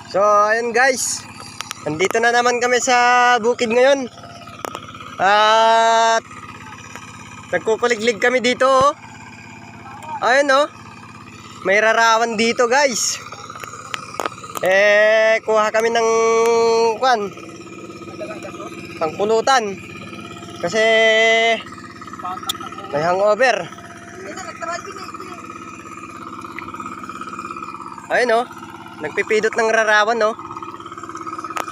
So ayun guys, nandito na naman kami sa bukid ngayon. At nagkukuliglig kami dito oh. Ayun oh, may rarawan dito guys. Kuha kami ng pangpulutan kasi may hangover. Ayun oh, nagpipidot ng rarawan oh.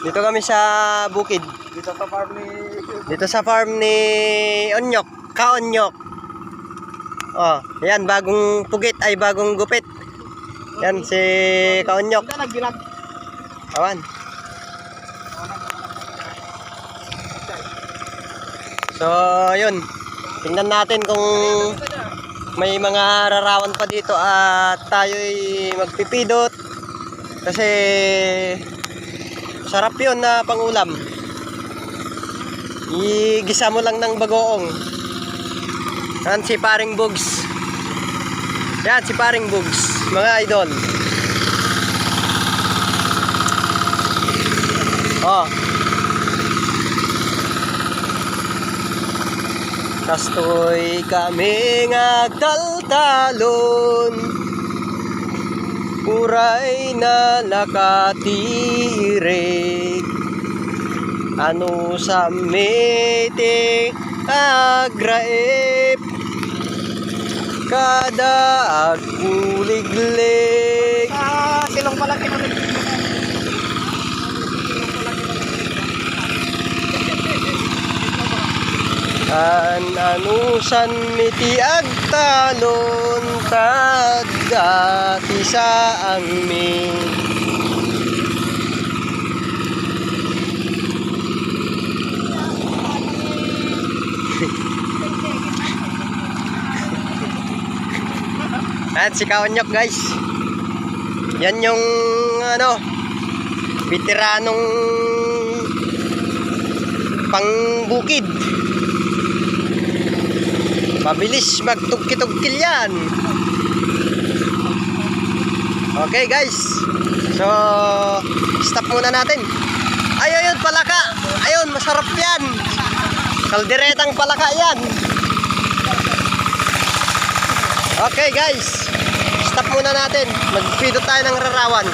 Dito kami sa bukid. Dito sa farm ni Onyok, Ka-Onyok. Oh, yan bagong pugit ay bagong gupit. Yan si Ka-Onyok. Awan. So, yun. Tingnan natin kung may mga rarawan pa dito at tayo'y magpipidot. Kasi sarap yun na pangulam. Igisa mo lang ng bagoong. Yan si Paring Bugs. Yan si Paring Bugs, mga idol. Oh. Kastoy kami ngagtaltalon, uray na lakatirig. Ano sa mete agraep, kada aguliglig. Silong pala kinulit. Anusan miti agtalon, tadati sa amin. At si Ka-Onyok guys, yan yung ano, veteranong pangbukid. Mabilis magtugki-tugkil yan. Okay guys, so stop muna natin. Ayun palaka, ayun masarap yan. Kalderetang palaka yan. Okay guys, stop muna natin. Magpidot tayo ng rarawan.